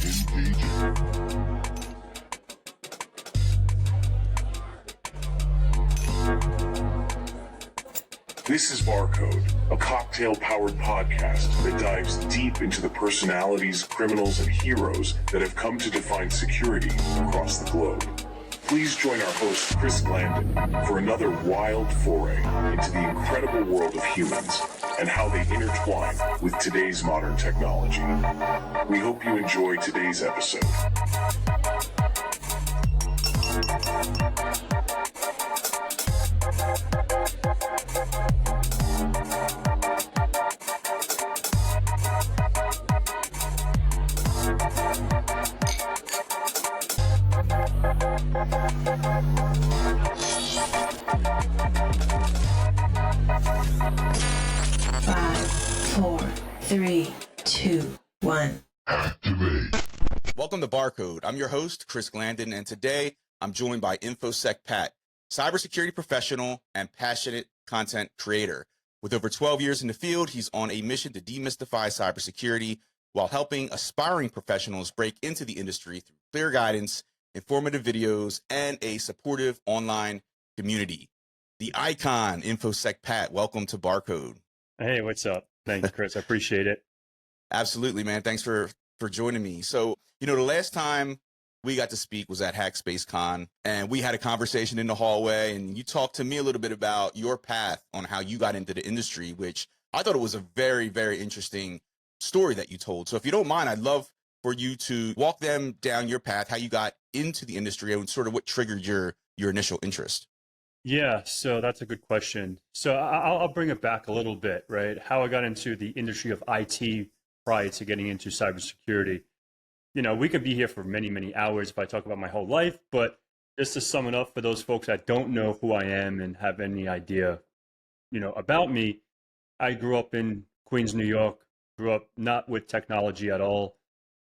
This is BarCode, a cocktail-powered podcast that dives deep into the personalities, criminals, and heroes that have come to define security across the globe. Please join our host, Chris Glanden, for another wild foray into the incredible world of humans and how they intertwine with today's modern technology. We hope you enjoy today's episode. Five, four, three, two, one. Activate. Welcome to BarCode. I'm your host, Chris Glanden, and today I'm joined by InfoSec Pat, cybersecurity professional and passionate content creator. With over 12 years in the field, he's on a mission to demystify cybersecurity while helping aspiring professionals break into the industry through clear guidance, informative videos, and a supportive online community. The icon, InfoSec Pat, welcome to BarCode. Hey, what's up? Thank you, Chris. I appreciate it. Absolutely, man. Thanks for joining me. So, the last time we got to speak was at Hackspace Con, and we had a conversation in the hallway, and you talked to me a little bit about your path on how you got into the industry, which I thought it was a very, very interesting story that you told. So if you don't mind, I'd love for you to walk them down your path, how you got into the industry and sort of what triggered your initial interest. Yeah, so that's a good question. So I'll bring it back a little bit, right? How I got into the industry of IT prior to getting into cybersecurity. We could be here for many, many hours if I talk about my whole life, but just to sum it up for those folks that don't know who I am and have any idea, about me, I grew up in Queens, New York, grew up not with technology at all,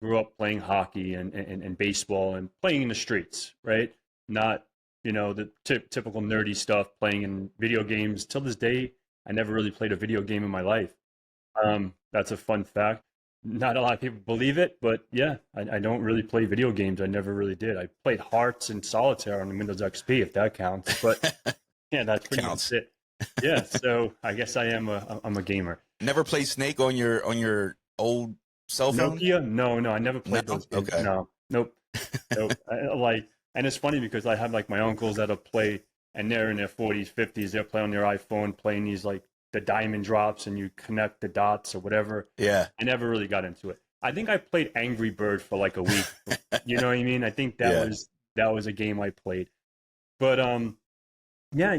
grew up playing hockey and baseball and playing in the streets, right? Not the typical nerdy stuff, playing in video games. Till this day, I never really played a video game in my life. That's a fun fact. Not a lot of people believe it, but yeah, I don't really play video games. I never really did. I played Hearts and Solitaire on Windows XP, if that counts. But yeah, that's pretty much it. Yeah, so I guess I'm a gamer. Never played Snake on your old cell phone? Nokia? No, I never played those games. Okay. No, nope. And it's funny because I have my uncles that'll play, and they're in their 40s, 50s. They'll play on their iPhone, playing these the diamond drops, and you connect the dots or whatever. Yeah. I never really got into it. I think I played Angry Bird for a week. You know what I mean? I think that was a game I played. But yeah,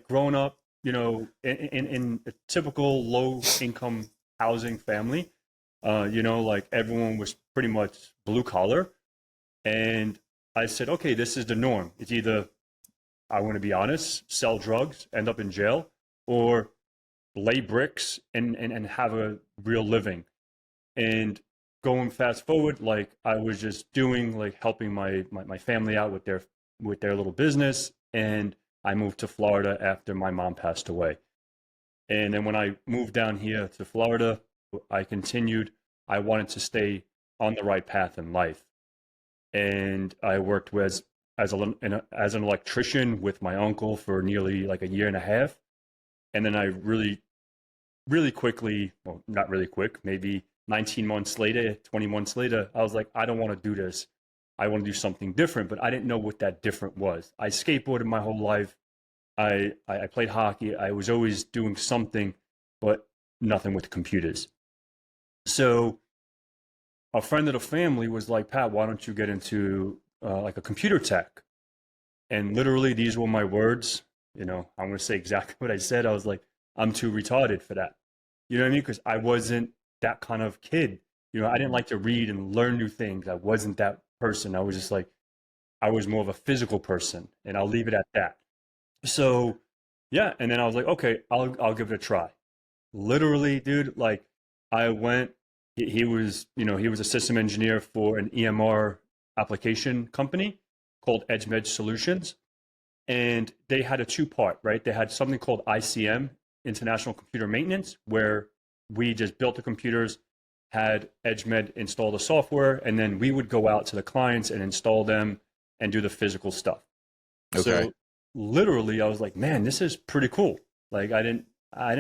growing up, in a typical low income housing family, everyone was pretty much blue collar. And I said, okay, this is the norm. It's either, I want to be honest, sell drugs, end up in jail, or lay bricks and have a real living. And going fast forward, I was just doing, helping my family out with their little business. And I moved to Florida after my mom passed away. And then when I moved down here to Florida, I continued. I wanted to stay on the right path in life. And I worked as an electrician with my uncle for nearly a year and a half. And then I really, really quickly, well, not really quick, maybe 19 months later, 20 months later, I was like, I don't want to do this. I want to do something different, but I didn't know what that different was. I skateboarded my whole life. I played hockey. I was always doing something, but nothing with computers. So a friend of the family was like, Pat, why don't you get into a computer tech? And literally, these were my words. I'm going to say exactly what I said. I was like, I'm too retarded for that. You know what I mean? Because I wasn't that kind of kid. I didn't like to read and learn new things. I wasn't that person. I was just I was more of a physical person, and I'll leave it at that. So yeah. And then I was like, okay, I'll give it a try. Literally, dude, I went, he was a system engineer for an EMR application company called EdgeMed Solutions. And they had a two-part, right? They had something called ICM, International Computer Maintenance, where we just built the computers, had EdgeMed install the software, and then we would go out to the clients and install them and do the physical stuff. Okay. So literally, I was like, man, this is pretty cool. Like I didn't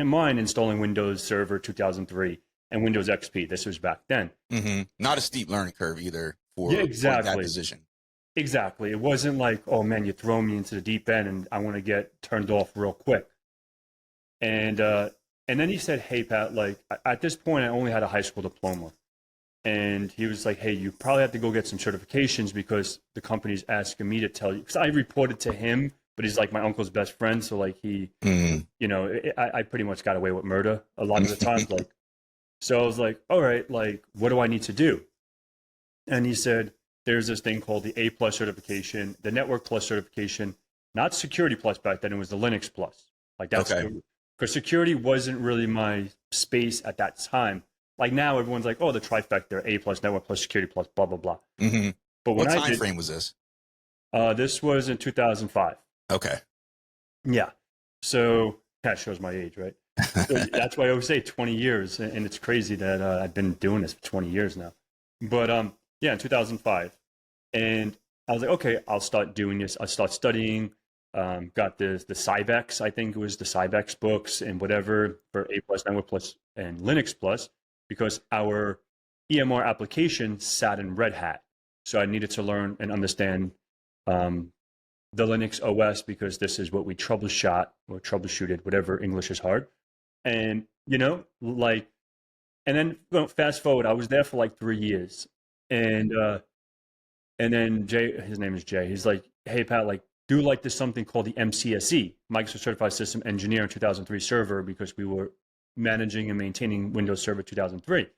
mind installing Windows Server 2003 and Windows XP. This was back then. Mm-hmm. Not a steep learning curve either for exactly. that position. Exactly. It wasn't like, oh man, you throw me into the deep end and I want to get turned off real quick. And then he said, hey, Pat, like at this point, I only had a high school diploma. And he was like, hey, you probably have to go get some certifications because the company's asking me to tell you. Because I reported to him, but he's like my uncle's best friend. So like he, you know, I pretty much got away with murder a lot of the times. Like, so I was like, all right, like, what do I need to do? And he said, there's this thing called the A+ certification, the Network Plus certification, not Security Plus back then. It was the Linux Plus. Like that's because security wasn't really my space at that time. Like now, everyone's like, oh, the trifecta, A+, Network Plus, Security Plus, blah, blah, blah. Mm-hmm. But what time frame was this? This was in 2005. Okay. Yeah. So that shows my age, right? So that's why I always say 20 years. And it's crazy that I've been doing this for 20 years now. But yeah, in 2005. And I was like, okay, I'll start doing this. I start studying. Got the Cybex, I think it was the Cybex books and whatever for A+, Network Plus, and Linux Plus, because our EMR application sat in Red Hat. So I needed to learn and understand the Linux OS because this is what we troubleshooted, whatever English is hard. And, you know, like, and then fast forward, I was there for like 3 years. And then Jay, his name is Jay, he's like, hey, Pat, like, do like this something called the MCSE, Microsoft Certified System Engineer in 2003 server, because we were managing and maintaining Windows Server 2003.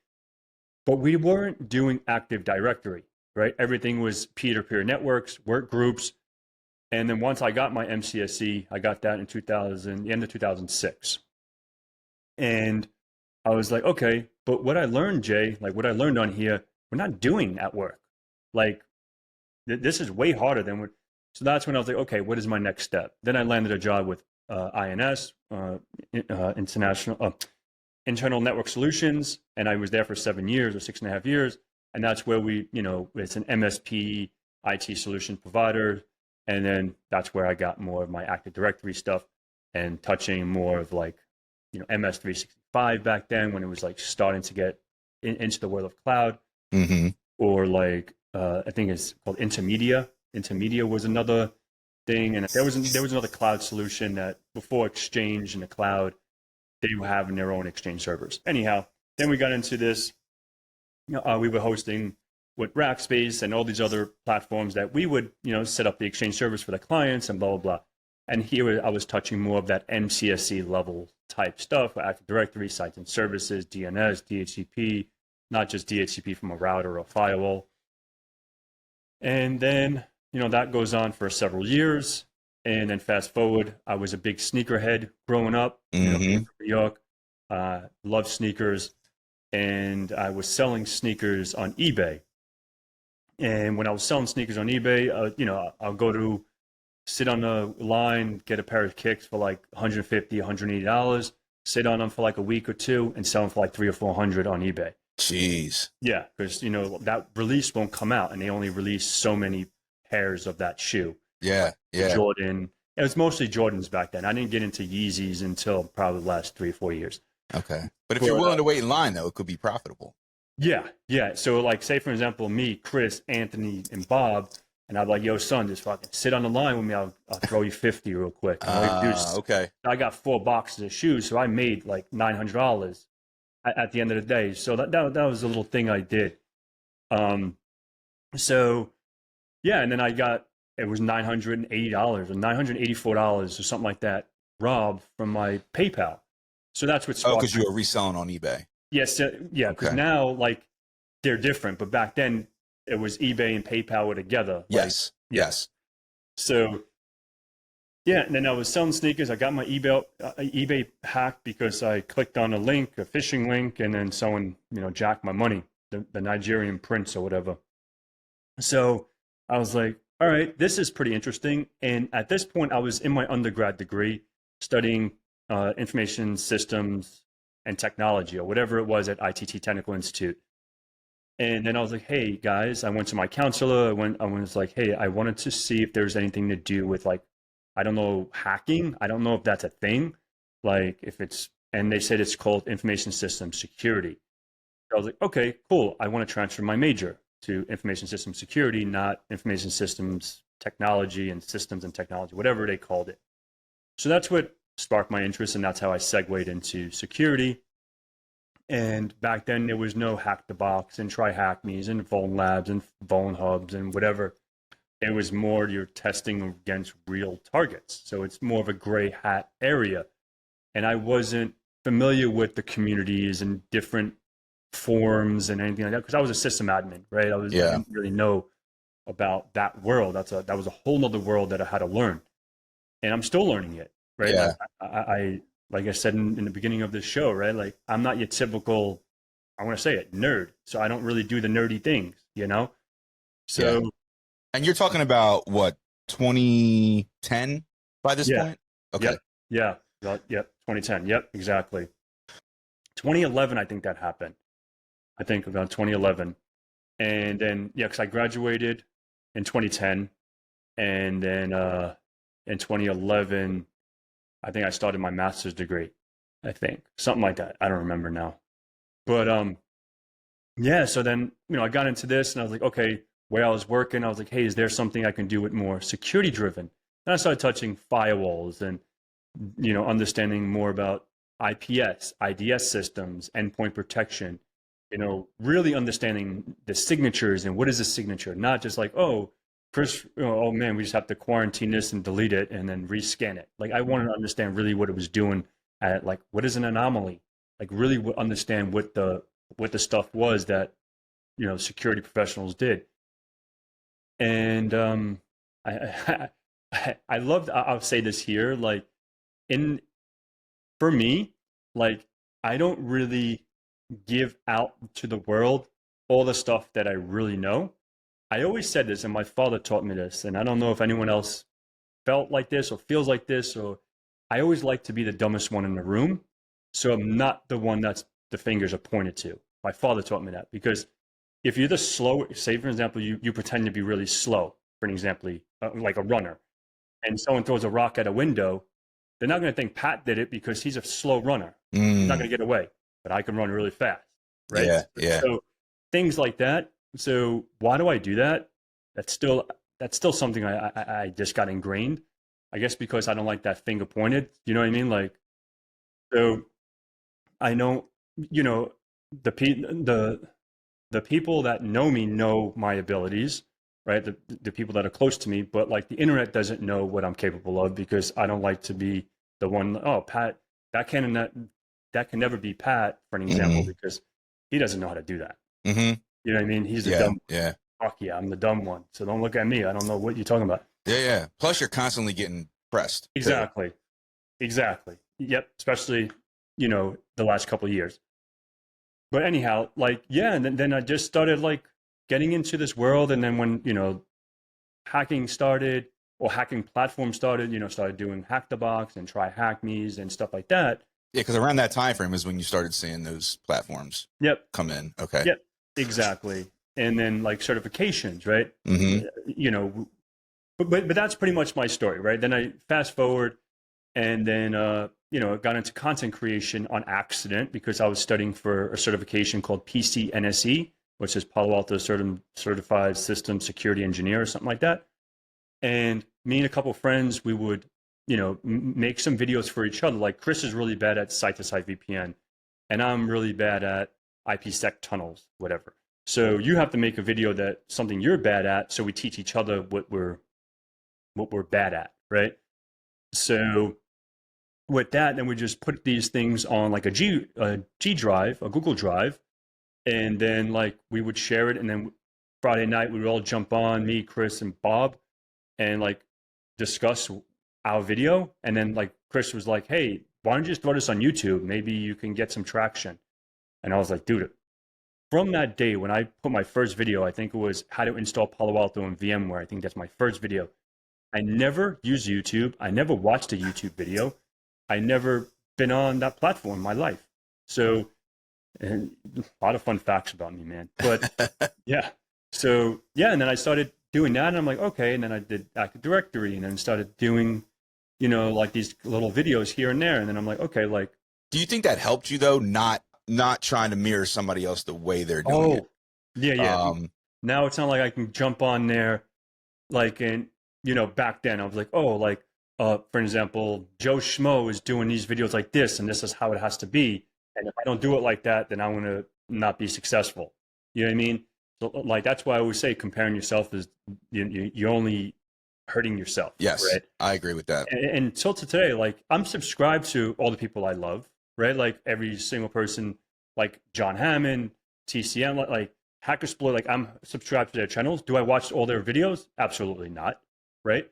But we weren't doing Active Directory, right? Everything was peer-to-peer networks, work groups. And then once I got my MCSE, I got that in the end of 2006. And I was like, okay, but what I learned, Jay, like what I learned on here, we're not doing at work. Like this is way harder than we're. So that's when I was like, okay, what is my next step? Then I landed a job with INS, Internal Network Solutions, and I was there for 7 years or 6.5 years. And that's where we, you know, it's an MSP IT solution provider. And then that's where I got more of my Active Directory stuff and touching more of like, you know, MS365 back then when it was like starting to get into the world of cloud, or like, I think it's called Intermedia. Intermedia was another thing, and there was another cloud solution that before Exchange and the cloud, they were having their own Exchange servers. Anyhow, then we got into this. We were hosting with Rackspace and all these other platforms that we would, you know, set up the Exchange servers for the clients and blah blah blah. And here I was touching more of that MCSE level type stuff, Active Directory, sites and services, DNS, DHCP, not just DHCP from a router or a firewall. And then, you know, that goes on for several years. And then fast forward, I was a big sneakerhead growing up, you know, from New York, loved sneakers. And I was selling sneakers on eBay. And when I was selling sneakers on eBay, you know, I'll go to sit on the line, get a pair of kicks for like $150, $180, sit on them for like a week or two and sell them for like $300 or $400 on eBay. Jeez. Yeah, because, you know, that release won't come out and they only release so many pairs of that shoe. Yeah, yeah. Jordan. It was mostly Jordans back then. I didn't get into Yeezys until probably the last 3 or 4 years. Okay. But if you're willing to wait in line, though, it could be profitable. Yeah, yeah. So, like, say, for example, me, Chris, Anthony, and Bob, and I'm like, yo, son, just fucking sit on the line with me. I'll throw you 50 real quick. Okay. I got 4 boxes of shoes, so I made like $900 at the end of the day. So that was a little thing I did. So, yeah, and then it was $980 or $984 or something like that robbed from my PayPal. So that's what sparked. Oh, because you were reselling on eBay. Yes, yeah, because now, like, they're different. But back then, it was eBay and PayPal were together. Yes, yes. So, yeah, and then I was selling sneakers. I got my eBay hacked because I clicked on a link, a phishing link, and then someone, you know, jacked my money, the Nigerian prince or whatever. So I was like, all right, this is pretty interesting. And at this point, I was in my undergrad degree studying information systems and Technology, or whatever it was at ITT Technical Institute. And then I was like, hey guys, I went to my counselor. I was like, hey, I wanted to see if there's anything to do with like, I don't know, hacking. I don't know if that's a thing. Like if it's, and they said it's called information systems security. So I was like, okay, cool. I want to transfer my major to information systems security, not information systems technology and systems and technology, whatever they called it. So that's what sparked my interest, and that's how I segued into security. And back then there was no Hack the Box and Try Hack Me's and Vuln Labs and Vuln Hubs and whatever. It was more you're testing against real targets. So it's more of a gray hat area. And I wasn't familiar with the communities and different forums and anything like that because I was a system admin, right? I didn't really know about that world. That was a whole nother world that I had to learn. And I'm still learning it, right? Yeah. I like I said in the beginning of this show, right? Like I'm not your typical, I want to say it, nerd. So I don't really do the nerdy things, you know? So. Yeah. And you're talking about what, 2010 by this point? Okay. Yep. 2010. Yep, exactly. 2011, I think that happened. I think about 2011. And then, because I graduated in 2010. And then in 2011, I think I started my master's degree. I think something like that. I don't remember now. But so then, I got into this and I was like, okay, where I was working, I was like, hey, is there something I can do with more security driven? And I started touching firewalls and, understanding more about IPS, IDS systems, endpoint protection, really understanding the signatures and what is a signature, not just like, oh, Chris, oh man, we just have to quarantine this and delete it and then rescan it. Like I wanted to understand really what it was doing at like, what is an anomaly? Like really understand what the stuff was that, security professionals did. And I loved, I'll say this here, like for me, like I don't really give out to the world all the stuff that I really know. I always said this, and my father taught me this, and I don't know if anyone else felt like this or feels like this, or I always like to be the dumbest one in the room. So I'm not the one that's the fingers are pointed to. My father taught me that because if you're the slow, say for example, you pretend to be really slow, for an example, like a runner, and someone throws a rock at a window, they're not going to think Pat did it because he's a slow runner. He's not going to get away, but I can run really fast, right? Yeah. So things like that. So why do I do that? That's still something I just got ingrained. I guess because I don't like that finger pointed. You know what I mean? Like, so I know, the people that know me know my abilities, right? The people that are close to me, but like the internet doesn't know what I'm capable of because I don't like to be the one, oh, Pat, that can never be Pat, for an example, because he doesn't know how to do that. Mm-hmm. You know what I mean? He's the dumb one. Yeah. Fuck yeah, I'm the dumb one. So don't look at me. I don't know what you're talking about. Yeah. Plus you're constantly getting pressed. Exactly. Yep. Especially, the last couple of years. But anyhow, like, and then I just started like getting into this world. And then when, hacking started or hacking platforms started, started doing Hack the Box and Try Hack Me's and stuff like that. Yeah. Cause around that time frame is when you started seeing those platforms come in. Okay. Yep. Exactly. And then like certifications, right? Mm-hmm. But that's pretty much my story, right? Then I fast forward and then, got into content creation on accident because I was studying for a certification called PCNSE, which is Palo Alto Certified System Security Engineer or something like that. And me and a couple of friends, we would, make some videos for each other. Like Chris is really bad at site-to-site VPN, and I'm really bad at IPsec tunnels, whatever. So you have to make a video that something you're bad at, so we teach each other what we're bad at, right? So with that, then we just put these things on like a G drive, a Google Drive, and then like we would share it, and then Friday night we would all jump on, me, Chris, and Bob, and like discuss our video. And then like Chris was like, "Hey, why don't you just throw this on YouTube? Maybe you can get some traction." And I was like, dude, from that day when I put my first video, I think it was how to install Palo Alto and VMware. I think that's my first video. I never used YouTube. I never watched a YouTube video. I never been on that platform in my life. So, and a lot of fun facts about me, man. But yeah, so yeah, and then I started doing that, and I'm like, okay, and then I did Active Directory, and then started doing, like these little videos here and there, and then I'm like, okay, like. Do you think that helped you though, not trying to mirror somebody else the way they're doing it? Yeah. Now it's not like I can jump on there, like, and back then I was like, oh, like, for example, Joe Schmo is doing these videos like this, and this is how it has to be. And if I don't do it like that, then I'm gonna not be successful. You know what I mean? So, like, that's why I always say comparing yourself is you're only hurting yourself. Yes, right? I agree with that. And until today, like, I'm subscribed to all the people I love, right? Like every single person, like John Hammond, TCM, like Hackersploit, like I'm subscribed to their channels. Do I watch all their videos? Absolutely not, right?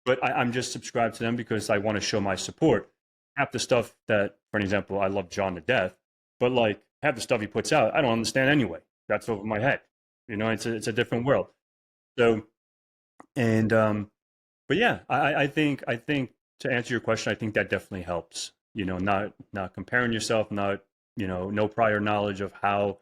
But I'm just subscribed to them because I want to show my support. Half the stuff that, for example, I love John to death, but like half the stuff he puts out, I don't understand anyway. That's over my head. It's a different world. So, and but yeah, I think to answer your question, I think that definitely helps. Not comparing yourself, not no prior knowledge of how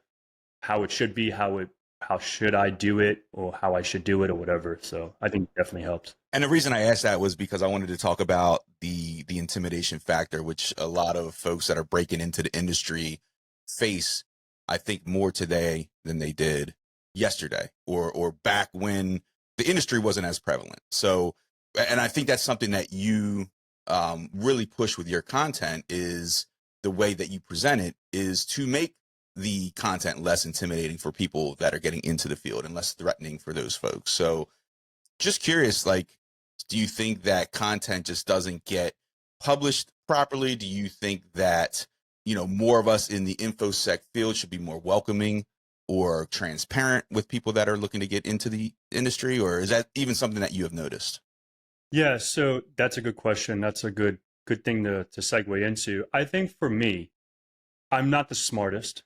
it should be, how should I do it, or how I should do it, or whatever. So I think it definitely helps. And the reason I asked that was because I wanted to talk about the intimidation factor, which a lot of folks that are breaking into the industry face, I think, more today than they did yesterday or back when the industry wasn't as prevalent. So, and I think that's something that you really push with your content, is the way that you present it is to make the content less intimidating for people that are getting into the field and less threatening for those folks. So just curious, like, do you think that content just doesn't get published properly? Do you think that, more of us in the InfoSec field should be more welcoming or transparent with people that are looking to get into the industry? Or is that even something that you have noticed? Yeah, so that's a good question. That's a good thing to segue into. I think for me, I'm not the smartest.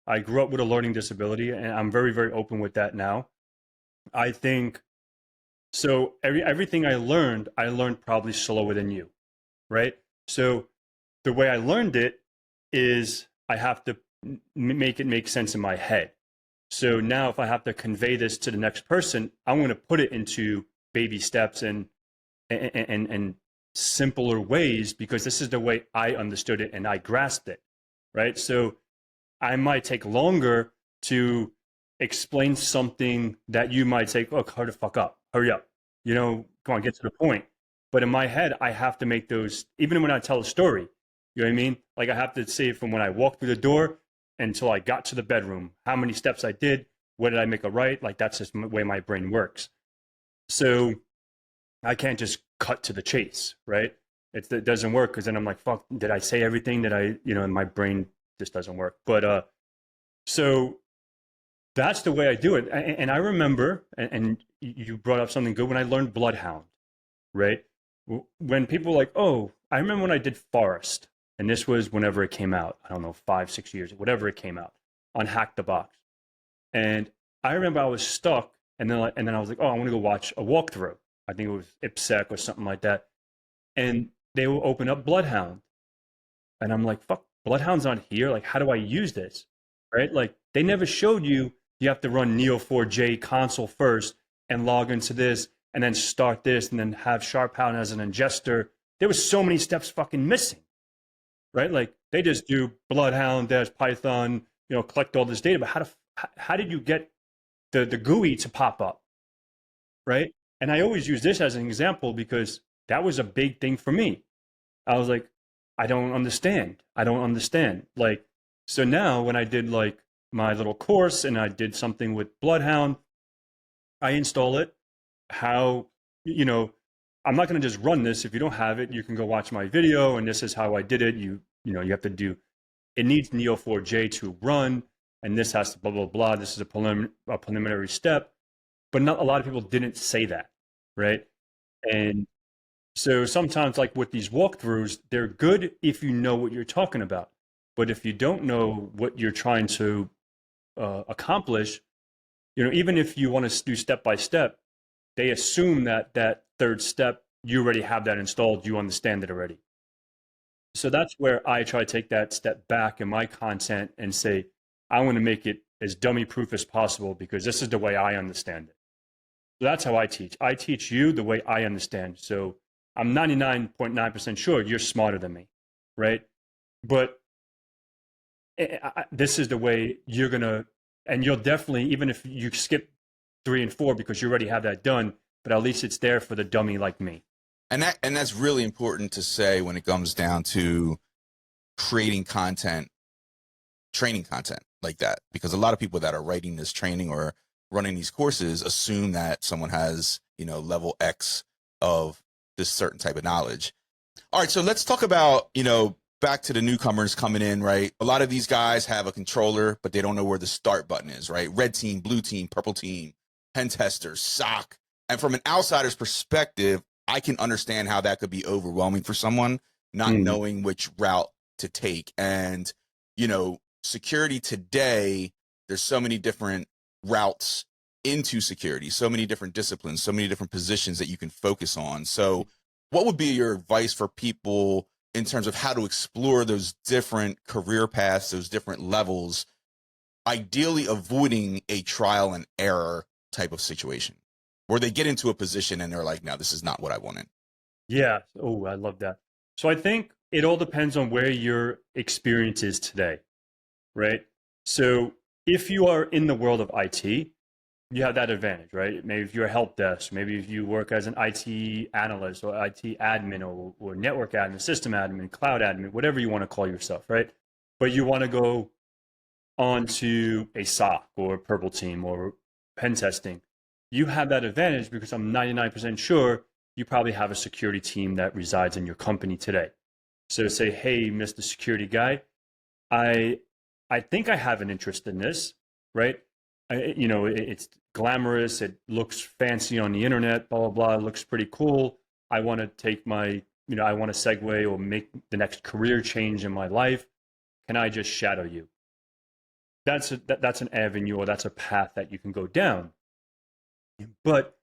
I grew up with a learning disability, and I'm very, very open with that now. I think, so everything I learned probably slower than you, right? So the way I learned it is I have to make it make sense in my head. So now if I have to convey this to the next person, I'm going to put it into baby steps and simpler ways, because this is the way I understood it and I grasped it, right? So I might take longer to explain something that you might say, oh, hurry the fuck up, hurry up, come on, get to the point. But in my head, I have to make those, even when I tell a story, you know what I mean? Like I have to say from when I walked through the door until I got to the bedroom, how many steps I did, what did I make a right? Like that's just the way my brain works. So I can't just cut to the chase, right? It doesn't work, because then I'm like, fuck, did I say everything that I, and my brain just doesn't work. But so that's the way I do it. And I remember, and you brought up something good, when I learned Bloodhound, right? When people were like, oh, I remember when I did Forest, and this was whenever it came out, I don't know, 5-6 years, whatever it came out, on Hack the Box. And I remember I was stuck, and then I was like, oh, I want to go watch a walkthrough. I think it was InfoSec or something like that. And they will open up Bloodhound. And I'm like, fuck, Bloodhound's on here. Like, how do I use this? Right? Like, they never showed you have to run Neo4j console first and log into this and then start this and then have SharpHound as an ingester. There was so many steps fucking missing. Right? Like, they just do Bloodhound-Python, collect all this data. But how did you get the GUI to pop up? Right? And I always use this as an example because that was a big thing for me. I was like, I don't understand. Like, so now when I did like my little course and I did something with Bloodhound, I install it. How, I'm not going to just run this. If you don't have it, you can go watch my video, and this is how I did it. You have to do, it needs Neo4j to run, and this has to blah, blah, blah. This is a preliminary step. But not a lot of people didn't say that, right? And so sometimes, like with these walkthroughs, they're good if you know what you're talking about. But if you don't know what you're trying to accomplish, even if you want to do step by step, they assume that third step, you already have that installed, you understand it already. So that's where I try to take that step back in my content and say, I want to make it as dummy proof as possible because this is the way I understand it. So that's how I teach. I teach you the way I understand. So I'm 99.9% sure you're smarter than me, right? But this is the way you're going to, and you'll definitely, even if you skip 3 and 4 because you already have that done, but at least it's there for the dummy like me. And that's really important to say when it comes down to creating content, training content like that, because a lot of people that are writing this training or running these courses assume that someone has, level X of this certain type of knowledge. All right, so let's talk about, back to the newcomers coming in, right? A lot of these guys have a controller, but they don't know where the start button is, right? Red team, blue team, purple team, pen testers, SOC. And from an outsider's perspective, I can understand how that could be overwhelming for someone not knowing which route to take. And, security today, there's so many different routes into security, so many different disciplines, so many different positions that you can focus on. So what would be your advice for people in terms of how to explore those different career paths, those different levels, ideally avoiding a trial and error type of situation where they get into a position and they're like, no, this is not what I wanted? Yeah. Oh, I love that. So I think it all depends on where your experience is today, right? So if you are in the world of IT, you have that advantage, right? Maybe if you're a help desk, maybe if you work as an IT analyst or IT admin or network admin, system admin, cloud admin, whatever you want to call yourself, right? But you want to go on to a SOC or a purple team or pen testing. You have that advantage because I'm 99% sure you probably have a security team that resides in your company today. So say, hey, Mr. Security Guy, I think I have an interest in this, right? It's glamorous. It looks fancy on the internet, blah, blah, blah. It looks pretty cool. I want to take I want to segue or make the next career change in my life. Can I just shadow you? That's an avenue or that's a path that you can go down. But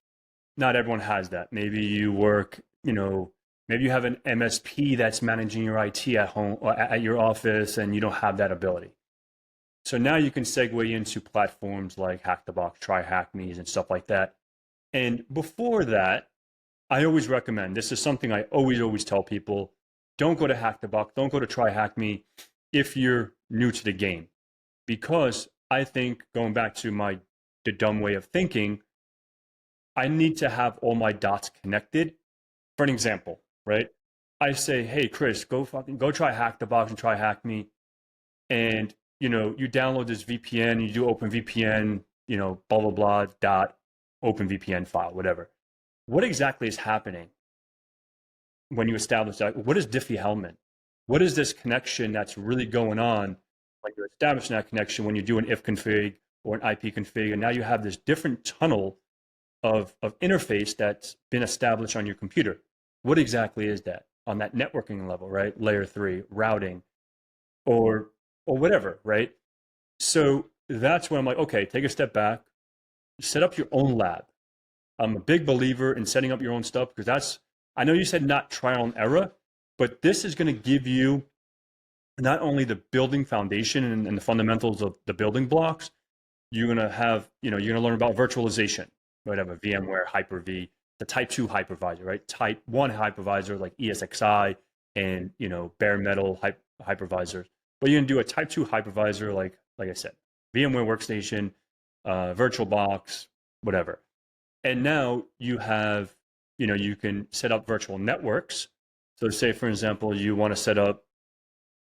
not everyone has that. Maybe you work, maybe you have an MSP that's managing your IT at home or at your office and you don't have that ability. So now you can segue into platforms like Hack the Box, Try Hack Me's and stuff like that. And before that, I always recommend, this is something I always tell people, don't go to Hack the Box, don't go to Try Hack Me if you're new to the game. Because I think, going back to the dumb way of thinking, I need to have all my dots connected. For an example, right? I say, hey, Chris, go try Hack the Box and Try Hack Me. And you download this VPN, you do OpenVPN, blah, blah, blah, dot OpenVPN file, whatever. What exactly is happening when you establish that? What is Diffie-Hellman? What is this connection that's really going on when you're establishing that connection when you do an if config or an IP config, and now you have this different tunnel of interface that's been established on your computer. What exactly is that on that networking level, right? Layer 3, routing, or whatever, right? So that's when I'm like, okay, take a step back, set up your own lab. I'm a big believer in setting up your own stuff because I know you said not trial and error, but this is going to give you not only the building foundation and the fundamentals of the building blocks, you're going to have, you're going to learn about virtualization, whatever, VMware, Hyper-V, the type 2 hypervisor, right? Type 1 hypervisor like ESXi and, bare metal hypervisors. But you can do a type 2 hypervisor, like I said, VMware Workstation, VirtualBox, whatever. And now you have, you can set up virtual networks. So say, for example, you want to set up,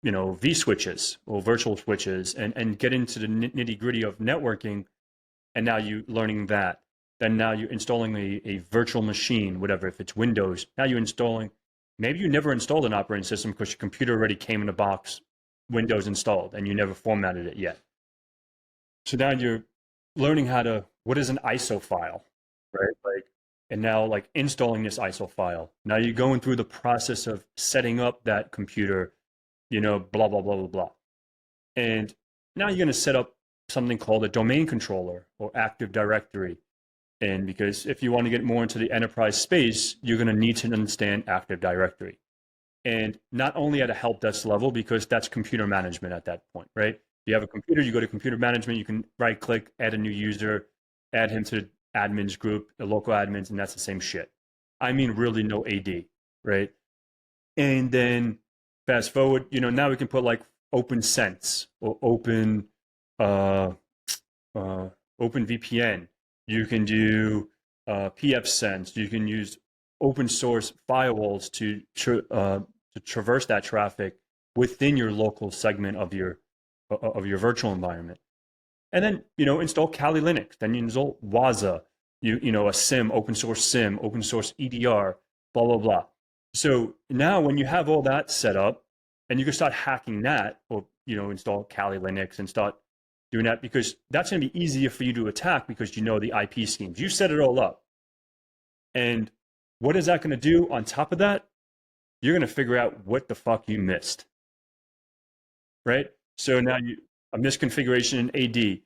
vSwitches or virtual switches and get into the nitty gritty of networking. And now you're learning that. Then now you're installing a virtual machine, whatever, if it's Windows. Now you're installing, maybe you never installed an operating system because your computer already came in a box, Windows installed, and you never formatted it yet. So now you're learning what is an ISO file, right? And now installing this ISO file. Now you're going through the process of setting up that computer, blah, blah, blah, blah, blah. And now you're going to set up something called a domain controller or Active Directory. And because if you want to get more into the enterprise space, you're going to need to understand Active Directory. And not only at a help desk level, because that's computer management at that point, right? You have a computer, you go to computer management, you can right click, add a new user, add him to the admins group, the local admins, and that's the same shit. I mean, really no AD, right? And then fast forward, now we can put like Open Sense or Open VPN. You can do PF Sense. You can use open source firewalls to traverse that traffic within your local segment of your virtual environment. And then, install Kali Linux. Then you install Waza, a SIM, open source EDR, blah, blah, blah. So now when you have all that set up and you can start hacking that, or, install Kali Linux and start doing that, because that's going to be easier for you to attack because you know the IP schemes. You set it all up. And what is that going to do on top of that? You're going to figure out what the fuck you missed, right? So now a misconfiguration in AD.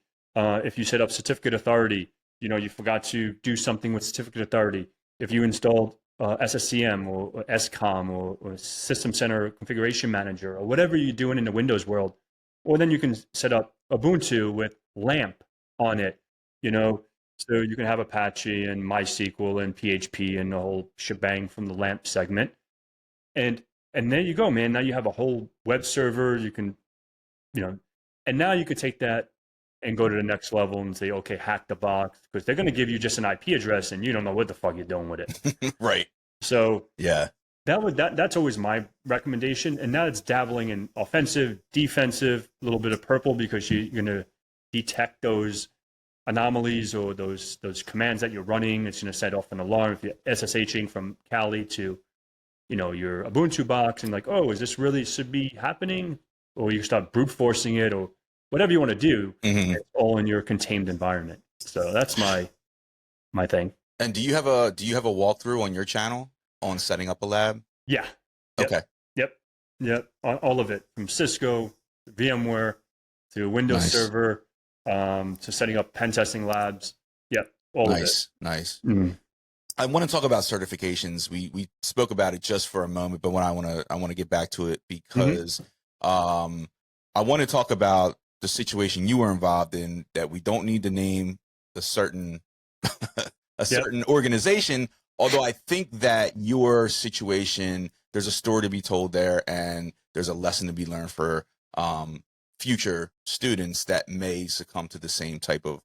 If you set up certificate authority, you forgot to do something with certificate authority. If you installed SSCM or SCOM or System Center Configuration Manager or whatever you're doing in the Windows world, or then you can set up Ubuntu with LAMP on it, so you can have Apache and MySQL and PHP and the whole shebang from the LAMP segment. And there you go, man. Now you have a whole web server. You can, and now you could take that and go to the next level and say, okay, hack the box, because they're going to give you just an IP address and you don't know what the fuck you're doing with it. Right. So yeah, that's always my recommendation. And now it's dabbling in offensive, defensive, a little bit of purple, because you're going to detect those anomalies or those commands that you're running. It's going to set off an alarm if you're SSHing from Kali to, your Ubuntu box, and like, oh, is this really should be happening? Or you start brute forcing it, or whatever you want to do. Mm-hmm. It's all in your contained environment. So that's my thing. And do you have a walkthrough on your channel on setting up a lab? Yeah. Okay. Yep. All of it, from Cisco, to VMware, to Windows Server, to setting up pen testing labs. Yep. All of it. Nice. Mm. I want to talk about certifications. We spoke about it just for a moment, but I want to get back to it because I want to talk about the situation you were involved in, that we don't need to name a certain certain organization. Although I think that your situation, there's a story to be told there, and there's a lesson to be learned for future students that may succumb to the same type of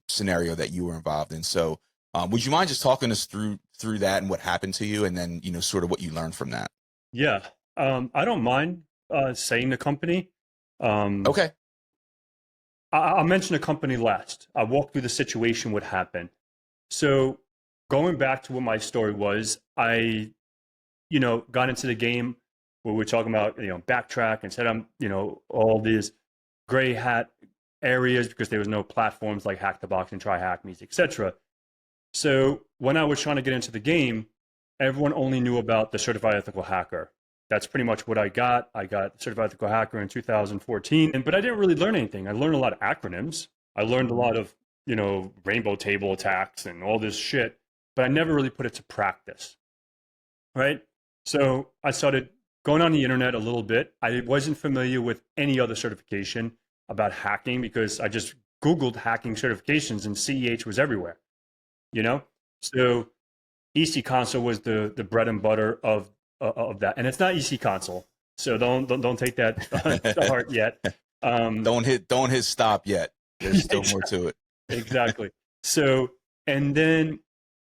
scenario that you were involved in. So would you mind just talking us through that and what happened to you, and then, sort of what you learned from that? Yeah. I don't mind saying the company. Okay. I'll mention the company last. I'll walk through the situation, what happened. So going back to what my story was, I, got into the game where we're talking about, backtrack and set up, all these gray hat areas, because there was no platforms like Hack the Box and Try Hack Me, etc. So when I was trying to get into the game, everyone only knew about the Certified Ethical Hacker. That's pretty much what I got. I got Certified Ethical Hacker in 2014, but I didn't really learn anything. I learned a lot of acronyms. I learned a lot of, rainbow table attacks and all this shit, but I never really put it to practice, right? So I started going on the internet a little bit. I wasn't familiar with any other certification about hacking, because I just Googled hacking certifications and CEH was everywhere, So EC Console was the bread and butter of that, and it's not EC Console, so don't take that to heart yet. Don't hit stop yet. There's still more to it. Exactly. So, and then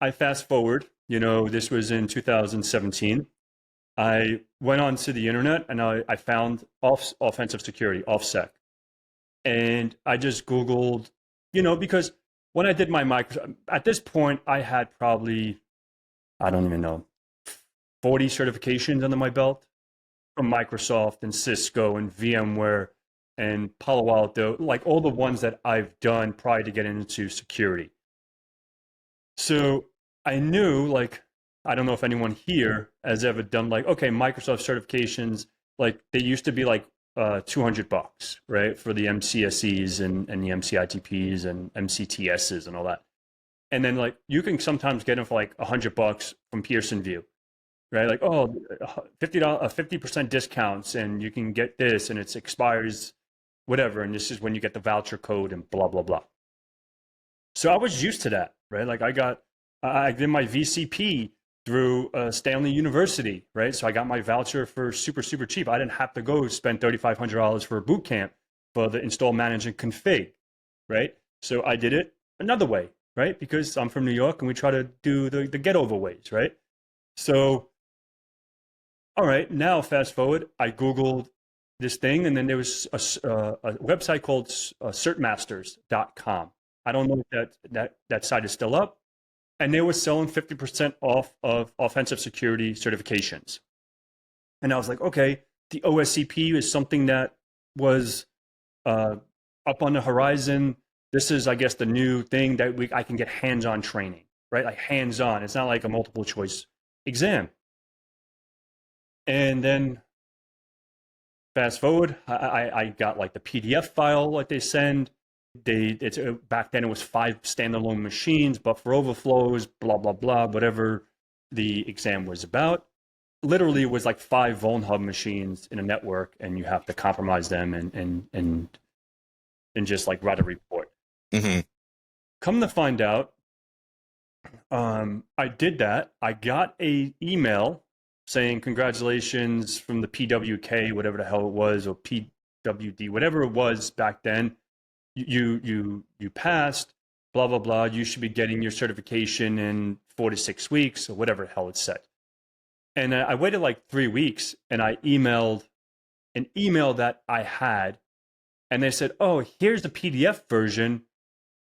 I fast forward. This was in 2017. I went onto the internet and I found offensive security, OffSec, and I just Googled, because when I did my Microsoft, at this point I had probably, I don't even know, 40 certifications under my belt from Microsoft and Cisco and VMware and Palo Alto, like all the ones that I've done prior to getting into security. So I knew, I don't know if anyone here has ever done Microsoft certifications, they used to be $200, right? For the MCSEs and the MCITPs and MCTSs and all that. And then you can sometimes get them for $100 from Pearson VUE. right? Like, oh, $50, 50% discounts, and you can get this, and it expires, whatever, and this is when you get the voucher code, and blah blah blah. So I was used to that, right? Like I did my VCP through Stanley University, right? So I got my voucher for super cheap. I didn't have to go spend $3,500 for a boot camp for the install, manage, and config, right? So I did it another way, right? Because I'm from New York and we try to do the get over ways, right? So, all right, now fast forward, I Googled this thing, and then there was a website called certmasters.com. I don't know if that site is still up. And they were selling 50% off of offensive security certifications. And I was like, okay, the OSCP is something that was up on the horizon. This is, I guess, the new thing that I can get hands-on training, right? Like hands-on. It's not like a multiple choice exam. And then fast forward, I got like the PDF file like they send. Back then it was 5 standalone machines, but for overflows, blah blah blah, whatever the exam was about. Literally, it was like 5 Vuln Hub machines in a network, and you have to compromise them and just like write a report. Mm-hmm. Come to find out, I did that. I got a email saying congratulations from the PWK, whatever the hell it was, or PWD, whatever it was back then. You passed, blah blah blah. You should be getting your certification in 4 to 6 weeks, or whatever the hell it said. And I waited like 3 weeks, and I emailed an email that I had, and they said, "Oh, here's the PDF version,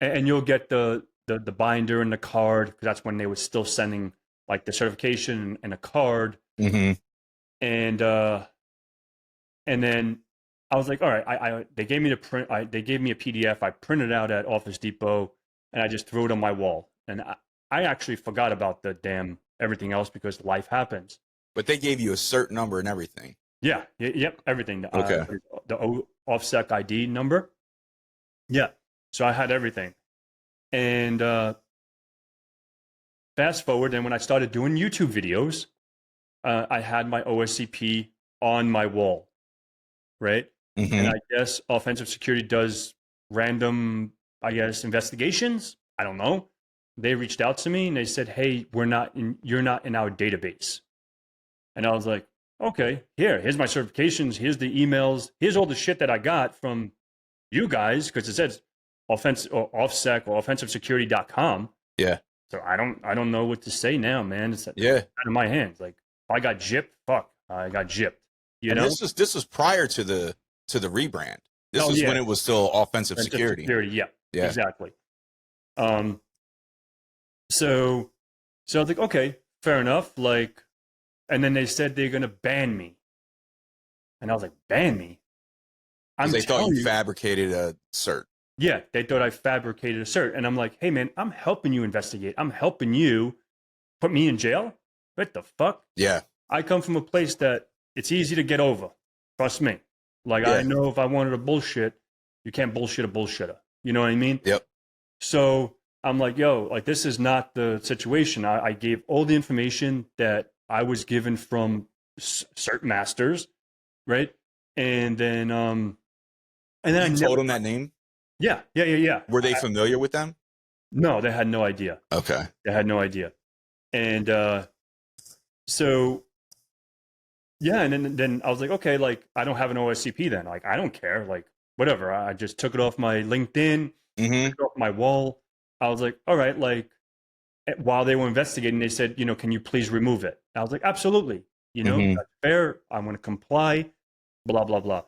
and you'll get the binder and the card," because that's when they were still sending like the certification and a card. Mm-hmm. And then I was like, all right, they gave me the print. They gave me a PDF. I printed it out at Office Depot, and I just threw it on my wall. And I actually forgot about the damn everything else because life happens. But they gave you a cert number and everything. Yeah. Yep. Everything. Okay. The OffSec ID number. Yeah. So I had everything. And fast forward, and when I started doing YouTube videos, I had my OSCP on my wall, right? Mm-hmm. And I guess offensive security does random, I guess, investigations. I don't know. They reached out to me and they said, "Hey, you're not in our database." And I was like, "Okay, here's my certifications. Here's the emails. Here's all the shit that I got from you guys," because it says offensive or offsec or offensivesecurity.com. Yeah. So I don't know what to say now, man. It's out of my hands. Like if I got gypped, fuck, I got gypped. You know, this was prior to the rebrand. This was when it was still offensive security. Yeah, exactly. So I was like, okay, fair enough. Like, and then they said they're gonna ban me, and I was like, ban me? They thought you fabricated a cert. Yeah, they thought I fabricated a cert, and I'm like, hey man, I'm helping you investigate. I'm helping you put me in jail. What the fuck? Yeah, I come from a place that it's easy to get over. Trust me. Like, I know if I wanted to bullshit, you can't bullshit a bullshitter. You know what I mean? Yep. So I'm like, yo, like, this is not the situation. I gave all the information that I was given from cert masters, right? And then I told them that name? Yeah. Were they familiar with them? No, they had no idea. Okay. They had no idea. And so... yeah, and then I was like, okay, like, I don't have an OSCP then. Like, I don't care. Like, whatever. I just took it off my LinkedIn, took it off my wall. I was like, all right, like, while they were investigating, they said, you know, can you please remove it? I was like, absolutely. You know, that's fair. I'm going to comply, blah, blah, blah.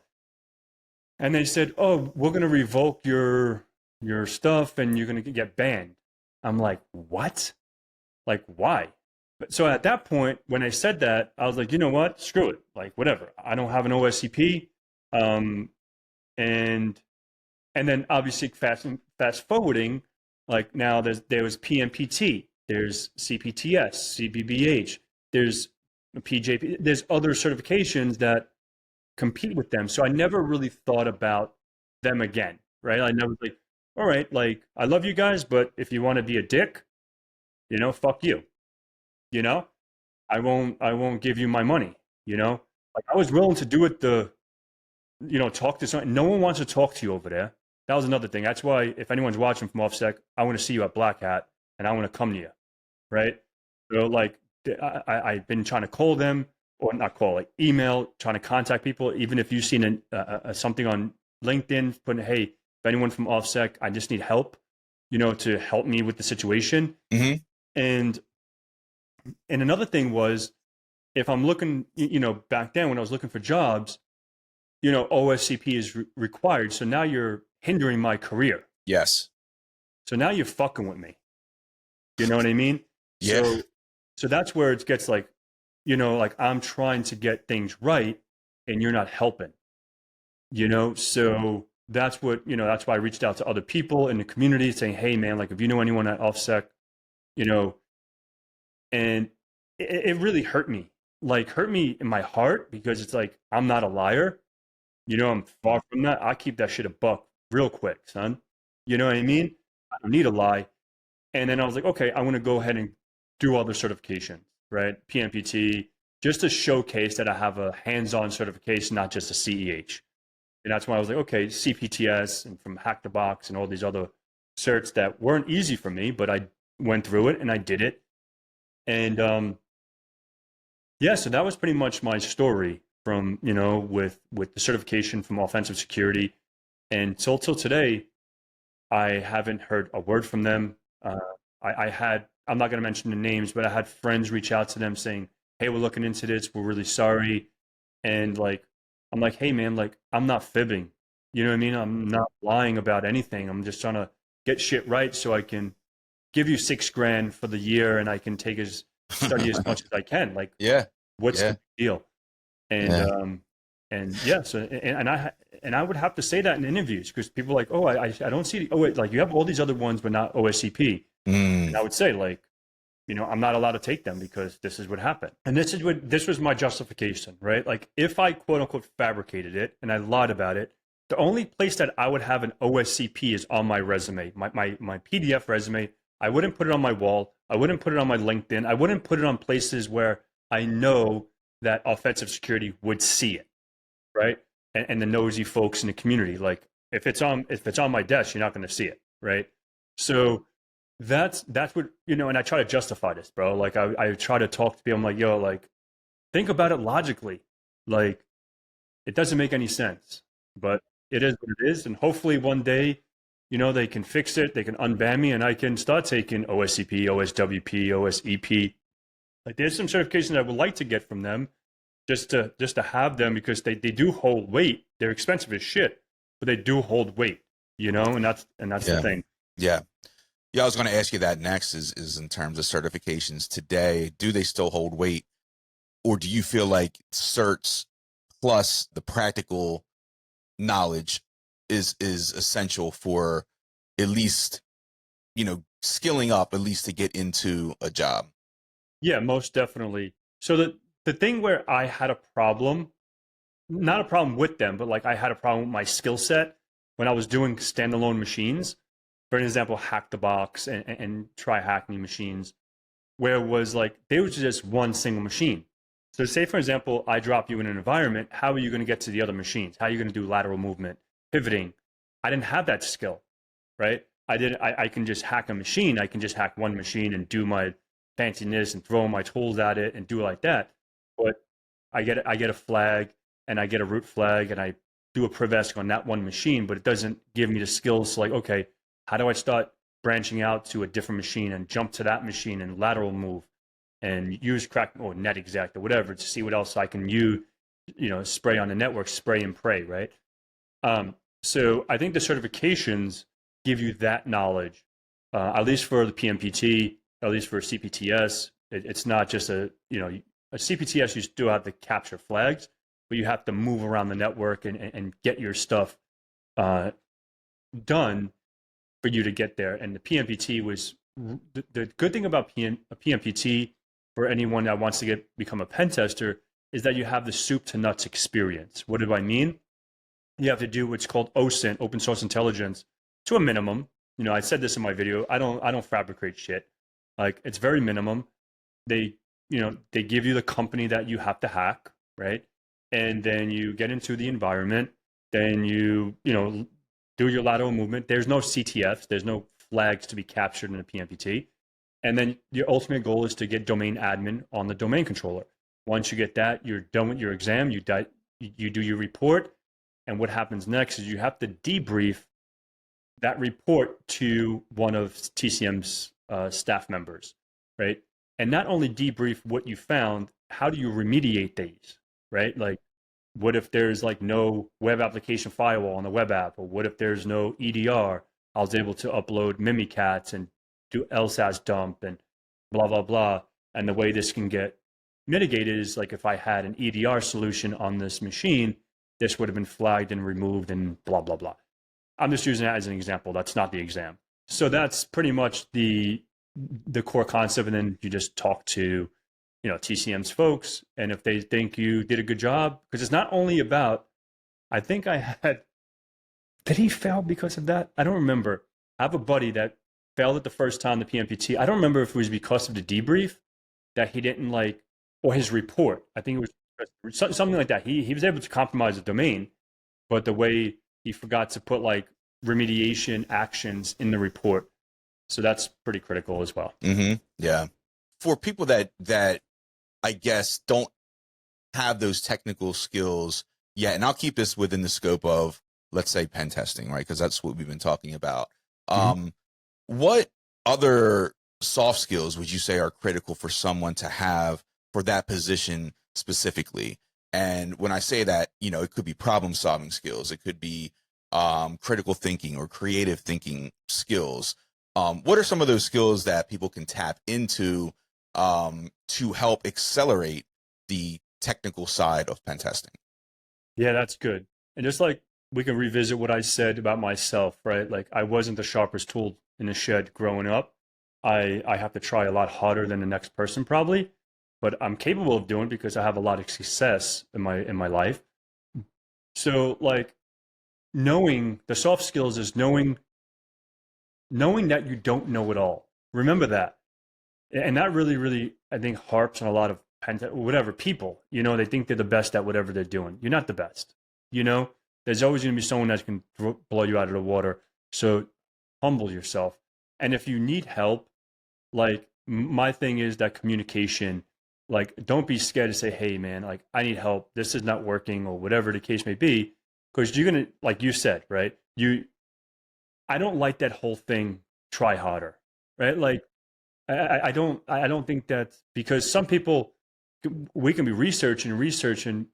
And they said, oh, we're going to revoke your stuff and you're going to get banned. I'm like, what? Like, why? So at that point, when I said that, I was like, you know what? Screw it. Like, whatever. I don't have an OSCP. And then obviously fast forwarding, like now there was PMPT, there's CPTS, CBBH, there's PJP, there's other certifications that compete with them. So I never really thought about them again, right? I never like, all right, like, I love you guys, but if you want to be a dick, you know, fuck you. You know? I won't give you my money. Like I was willing to do it. Talk to someone. No one wants to talk to you over there. That was another thing. That's why if anyone's watching from OffSec, I want to see you at Black Hat and I want to come to you, right? So like I've been trying to call them, or not call, like email, trying to contact people. Even if you've seen something on LinkedIn, putting, hey, if anyone from OffSec, I just need help, to help me with the situation. Mm-hmm. And another thing was, if I'm looking, back then when I was looking for jobs, OSCP is required. So now you're hindering my career. Yes. So now you're fucking with me. You know what I mean? Yeah. So that's where it gets like, like I'm trying to get things right and you're not helping, So that's what, that's why I reached out to other people in the community saying, hey man, like if you know anyone at OffSec, and it really hurt me in my heart, because it's like, I'm not a liar. I'm far from that. I keep that shit a buck real quick, son. You know what I mean? I don't need a lie. And then I was like, okay, I want to go ahead and do other certifications, right? PMPT, just to showcase that I have a hands-on certification, not just a CEH. And that's why I was like, okay, CPTS and from Hack the Box and all these other certs that weren't easy for me, but I went through it and I did it. And yeah, so that was pretty much my story from, with the certification from offensive security. And till today, I haven't heard a word from them. I'm not going to mention the names, but I had friends reach out to them saying, hey, we're looking into this. We're really sorry. And like, I'm like, hey man, like I'm not fibbing. You know what I mean? I'm not lying about anything. I'm just trying to get shit right so I can give you $6,000 for the year and I can study as much as I can. Like, yeah. What's the deal? And so I would have to say that in interviews, because people are like, oh, I don't see like you have all these other ones but not OSCP. And I would say, like, I'm not allowed to take them because this is what happened. And this was my justification, right? Like if I quote unquote fabricated it and I lied about it, the only place that I would have an OSCP is on my resume, my PDF resume. I wouldn't put it on my wall. I wouldn't put it on my LinkedIn. I wouldn't put it on places where I know that offensive security would see it, right? And the nosy folks in the community, like if it's on my desk, you're not going to see it, right? So that's what, and I try to justify this, bro. Like I try to talk to people. I'm like, yo, like think about it logically. Like it doesn't make any sense, but it is what it is. And hopefully one day, they can fix it. They can unban me and I can start taking OSCP, OSWP, OSEP. Like there's some certifications I would like to get from them just to have them, because they do hold weight. They're expensive as shit, but they do hold weight, and that's the thing. Yeah. Yeah, I was going to ask you that next is in terms of certifications today, do they still hold weight, or do you feel like certs plus the practical knowledge is essential for at least, skilling up at least to get into a job? Yeah, most definitely. So the thing where I had a problem, not a problem with them, but like I had a problem with my skill set when I was doing standalone machines. For example, Hack the Box and try hacking machines, where it was like they were just one single machine. So say, for example, I drop you in an environment, how are you going to get to the other machines? How are you going to do lateral movement, pivoting? I didn't have that skill, right? I can just hack a machine. I can just hack one machine and do my fanciness and throw my tools at it and do it like that. But I get a flag and I get a root flag and I do a privesc on that one machine, but it doesn't give me the skills to like, okay, how do I start branching out to a different machine and jump to that machine and lateral move and use crack or net exact or whatever to see what else I can use, spray on the network, spray and pray, right? So I think the certifications give you that knowledge, at least for the PMPT, at least for CPTS. It's not just a CPTS, you still have to capture flags, but you have to move around the network and get your stuff done for you to get there. And the PMPT was the good thing about PMPT for anyone that wants to become a pen tester is that you have the soup to nuts experience. What do I mean? You have to do what's called OSINT, open source intelligence, to a minimum. I said this in my video. I don't fabricate shit. Like it's very minimum. They they give you the company that you have to hack, right? And then you get into the environment, then you do your lateral movement. There's no CTFs, there's no flags to be captured in a PMPT. And then your ultimate goal is to get domain admin on the domain controller. Once you get that, you're done with your exam, you do your report, and what happens next is you have to debrief that report to one of TCM's staff members, right? And not only debrief what you found, how do you remediate these, right? Like, what if there's like no web application firewall on the web app? Or what if there's no EDR? I was able to upload Mimikatz and do LSAS dump and blah, blah, blah. And the way this can get mitigated is like if I had an EDR solution on this machine, this would have been flagged and removed and blah, blah, blah. I'm just using that as an example. That's not the exam. So that's pretty much the core concept. And then you just talk to, TCM's folks. And if they think you did a good job, because it's not only about, I think did he fail because of that? I don't remember. I have a buddy that failed it the first time, the PMPT. I don't remember if it was because of the debrief that he didn't or his report. I think it was something like that. He was able to compromise the domain, but the way he forgot to put remediation actions in the report. So that's pretty critical as well. Mm-hmm. Yeah. For people that I guess don't have those technical skills yet, and I'll keep this within the scope of, let's say, pen testing, right? Because that's what we've been talking about. What other soft skills would you say are critical for someone to have for that position specifically? And when I say that, it could be problem solving skills. It could be critical thinking or creative thinking skills. What are some of those skills that people can tap into to help accelerate the technical side of pen testing? Yeah, that's good. And just we can revisit what I said about myself, right? I wasn't the sharpest tool in the shed growing up. I have to try a lot harder than the next person probably, but I'm capable of doing it because I have a lot of success in my life. So knowing the soft skills is knowing that you don't know it all. Remember that. And that really, really, I think, harps on a lot of people. They think they're the best at whatever they're doing. You're not the best. There's always going to be someone that can blow you out of the water. So humble yourself. And if you need help, my thing is that communication, don't be scared to say, hey, man, I need help. This is not working or whatever the case may be. Because you're going to, like you said, right? I don't like that whole thing, try harder, right? I don't think that's because some people, we can be researching,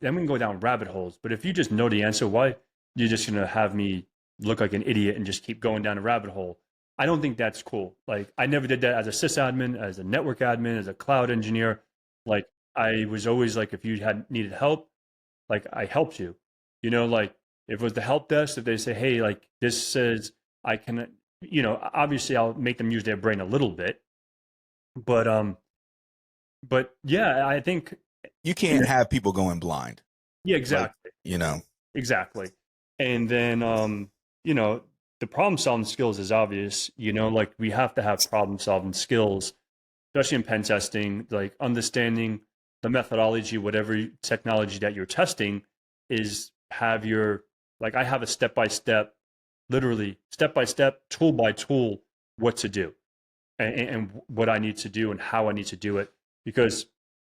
then we can go down rabbit holes. But if you just know the answer, why you're just going to have me look like an idiot and just keep going down a rabbit hole? I don't think that's cool. I never did that as a sysadmin, as a network admin, as a cloud engineer. I was always if you needed help, I helped you. If it was the help desk, if they say, hey, this says I can, obviously I'll make them use their brain a little bit. But yeah, I think you can't have people going blind. Yeah, exactly. Exactly. And then, the problem solving skills is obvious, we have to have problem solving skills, especially in pen testing, understanding the methodology, whatever technology that you're testing is have your, I have a step-by-step, literally step-by-step, tool by tool, what to do. And what I need to do and how I need to do it. Because,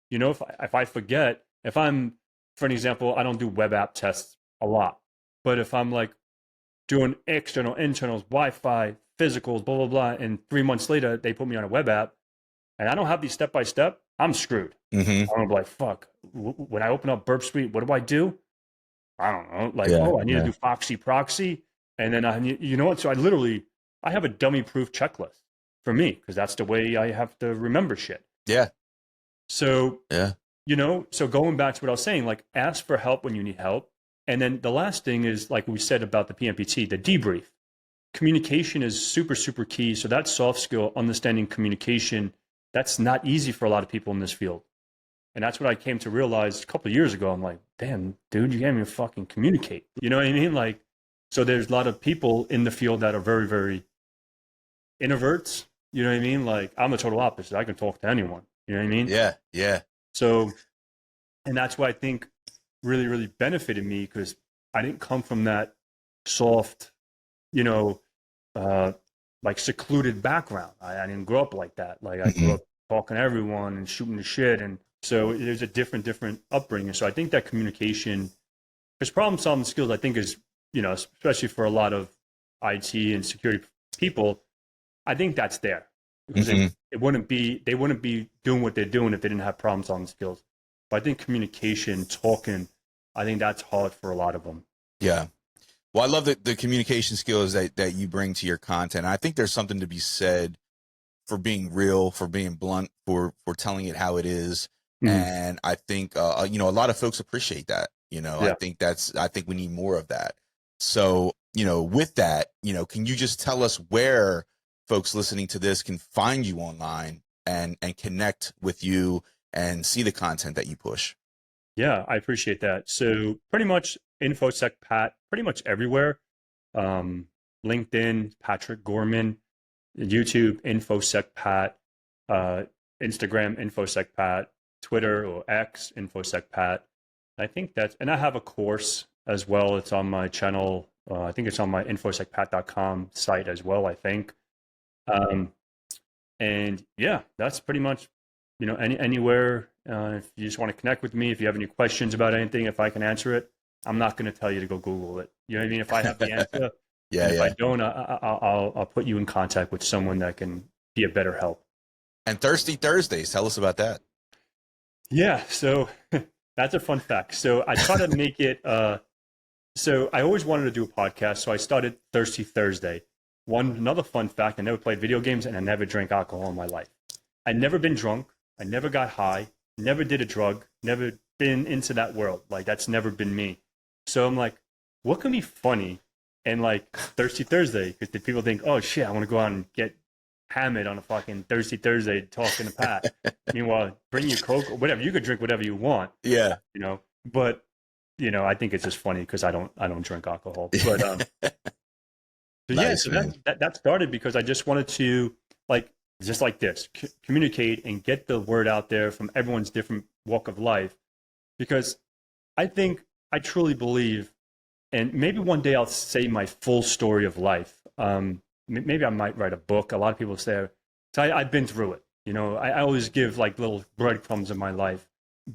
if I forget, if I'm, for an example, I don't do web app tests a lot. But if I'm doing external, internals, Wi-Fi, physicals, blah, blah, blah, and 3 months later, they put me on a web app and I don't have these step-by-step, I'm screwed. I'm going to be fuck, when I open up Burp Suite, what do? I don't know. I need to do Foxy Proxy. And then I need, what? So I have a dummy-proof checklist. For me, because that's the way I have to remember shit. Yeah. So, so going back to what I was saying, ask for help when you need help. And then the last thing is, we said about the PMPT, the debrief. Communication is super, super key. So that soft skill, understanding communication, that's not easy for a lot of people in this field. And that's what I came to realize a couple of years ago. I'm damn, dude, you can't even fucking communicate. You know what I mean? So there's a lot of people in the field that are very, very introverts. You know what I mean? I'm the total opposite. I can talk to anyone. You know what I mean? Yeah. Yeah. So, and that's why I think really, really benefited me, because I didn't come from that soft, you know, like secluded background. I didn't grow up like that. Like I grew up talking to everyone and shooting the shit. And so there's a different upbringing. So I think that communication, because problem solving skills, I think is, you know, especially for a lot of IT and security people, I think that's there. Because they wouldn't be doing what they're doing if they didn't have problem solving skills. But I think communication, talking, I think that's hard for a lot of them. Yeah. Well, I love the communication skills that you bring to your content. I think there's something to be said for being real, for being blunt, for telling it how it is. And I think, you know, a lot of folks appreciate that. You know, I think we need more of that. So, you know, with that, you know, can you just tell us where folks listening to this can find you online and connect with you and see the content that you push? Yeah, I appreciate that. So pretty much InfoSec Pat, pretty much everywhere. LinkedIn, Patrick Gorman, YouTube, InfoSec Pat, Instagram, InfoSec Pat, Twitter or X, InfoSec Pat. I think that's, and I have a course as well. It's on my channel. I think it's on my infosecpat.com site as well, I think. And yeah, that's pretty much, you know, anywhere. If you just want to connect with me, if you have any questions about anything, if I can answer it, I'm not going to tell you to go Google it. You know what I mean? If I have the answer, if I don't, I'll put you in contact with someone that can be a better help. And Thirsty Thursdays, tell us about that. Yeah, so that's a fun fact. So I try to make it, so I always wanted to do a podcast, so I started Thirsty Thursday. Another fun fact, I never played video games and I never drank alcohol in my life. I'd never been drunk, I never got high, never did a drug, never been into that world. Like, that's never been me. So I'm like, what can be funny and like Thirsty Thursday? Because people think, oh shit, I want to go out and get hammered on a fucking Thirsty Thursday talking to Pat. Meanwhile, bring your Coke or whatever. You could drink whatever you want. Yeah. You know, but you know, I think it's just funny because I don't drink alcohol. But Nice, so that started because I just wanted to, like, just like this, communicate and get the word out there from everyone's different walk of life. Because I truly believe, and maybe one day I'll say my full story of life. Maybe I might write a book. A lot of people say, so I've been through it. You know, I always give like little breadcrumbs of my life,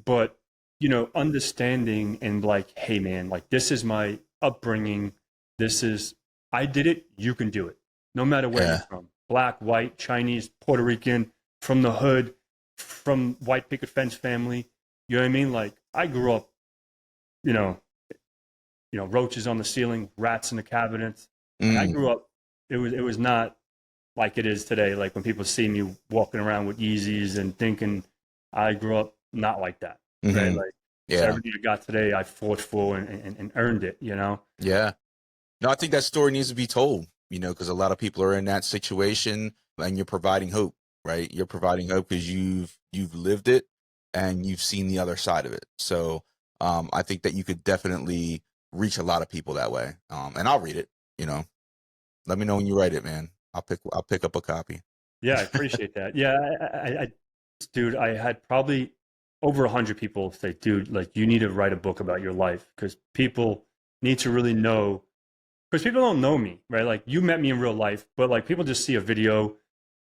but you know, understanding and like, hey man, like this is my upbringing. I did it. You can do it. No matter where you're from, black, white, Chinese, Puerto Rican, from the hood, from white picket fence family. You know what I mean? Like I grew up, you know, roaches on the ceiling, rats in the cabinets. And I grew up, it was not like it is today. Like when people see me walking around with Yeezys and thinking, I grew up not like that. Right? Like so everything I got today, I fought for and earned it, you know? Yeah. No, I think that story needs to be told, you know, because a lot of people are in that situation and you're providing hope, right? You're providing hope because you've lived it and you've seen the other side of it. So I think that you could definitely reach a lot of people that way. And I'll read it, you know. Let me know when you write it, man. I'll pick up a copy. Yeah, I appreciate that. Yeah, dude, I had probably over 100 people say, dude, like you need to write a book about your life because people need to really know, because people don't know me, right? Like you met me in real life, but like people just see a video,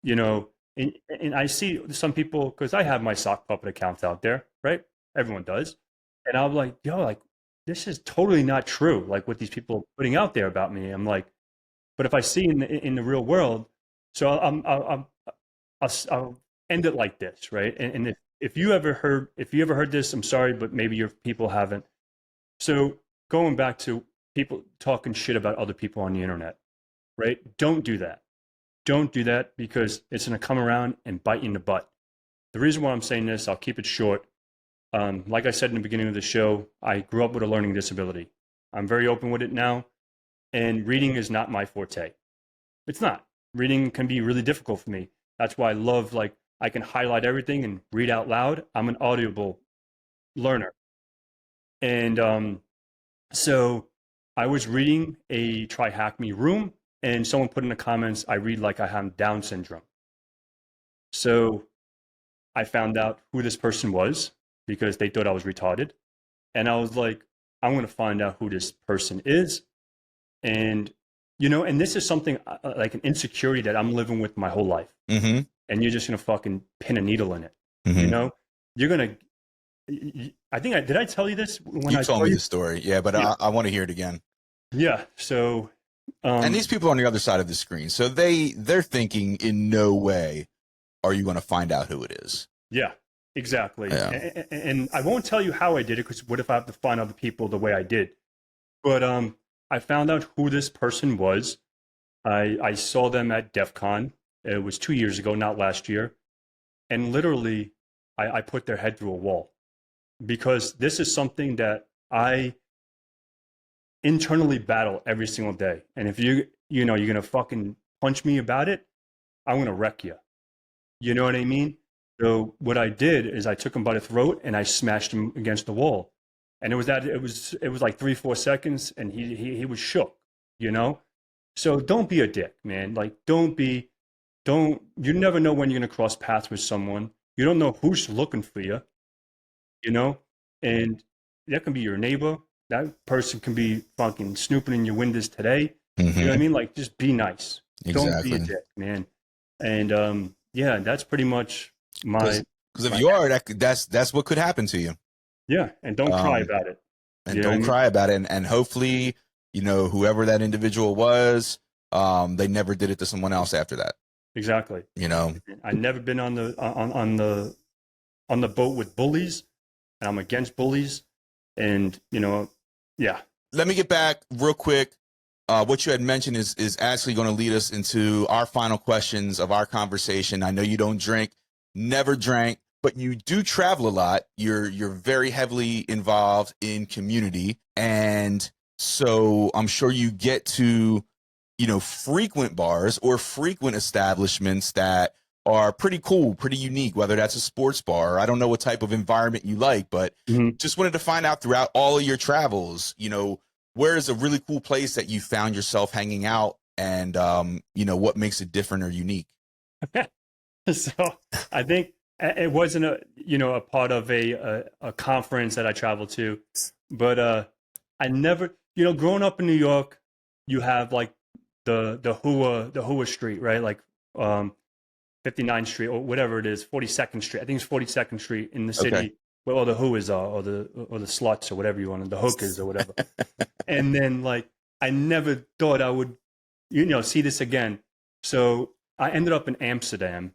you know, and I see some people, because I have my sock puppet accounts out there, right? Everyone does. And I'm like, yo, like this is totally not true. Like what these people are putting out there about me. I'm like, but if I see in the real world, so I'll end it like this, right? And if you ever heard this, I'm sorry, but maybe your people haven't. So going back to people talking shit about other people on the internet, right? Don't do that. Don't do that because it's going to come around and bite you in the butt. The reason why I'm saying this, I'll keep it short. Like I said in the beginning of the show, I grew up with a learning disability. I'm very open with it now. And reading is not my forte. It's not. Reading can be really difficult for me. That's why I love, like, I can highlight everything and read out loud. I'm an audible learner. And so I was reading a Try Hack Me room, and someone put in the comments, I read like I have Down syndrome. So I found out who this person was because they thought I was retarded. And I was like, I'm going to find out who this person is. And, and this is something like an insecurity that I'm living with my whole life. Mm-hmm. And you're just going to fucking pin a needle in it. Mm-hmm. You're going to, did I tell you this when you told me the story? Yeah, but yeah. I want to hear it again. Yeah. So, and these people on the other side of the screen, so they're thinking in no way are you going to find out who it is. Yeah, exactly. Yeah. And I won't tell you how I did it, because what if I have to find other people the way I did? But I found out who this person was. I saw them at DEF CON. It was 2 years ago, not last year. And literally, I put their head through a wall, because this is something that I internally battle every single day. And if you're going to fucking punch me about it, I'm going to wreck you. You know what I mean? So what I did is I took him by the throat and I smashed him against the wall. And it was like 3-4 seconds, and he was shook, So don't be a dick, man. Like, you never know when you're going to cross paths with someone. You don't know who's looking for you, and that can be your neighbor. That person can be fucking snooping in your windows today. Mm-hmm. You know what I mean? Like, just be nice. Exactly. Don't be a dick, man. And yeah, that's pretty much my. Because if you are, that's what could happen to you. Yeah, and don't cry about it. And don't cry about it. And hopefully, whoever that individual was, they never did it to someone else after that. Exactly. I've never been on the boat with bullies, and I'm against bullies. And yeah. Let me get back real quick. What you had mentioned is actually going to lead us into our final questions of our conversation. I know you don't drink, never drank, but you do travel a lot. You're very heavily involved in community, and so I'm sure you get to frequent bars or frequent establishments that are pretty cool, pretty unique, whether that's a sports bar. I don't know what type of environment you like, but just wanted to find out throughout all of your travels, where is a really cool place that you found yourself hanging out, and, what makes it different or unique? So I think it wasn't a part of a conference that I traveled to, but I never, growing up in New York, you have like the Hua Street, right? Like 59th Street or whatever it is, 42nd Street. I think it's 42nd Street in the city. Okay. Where all the Huas are, or the sluts, or whatever you want, the hookers or whatever. And then, like, I never thought I would, see this again. So I ended up in Amsterdam,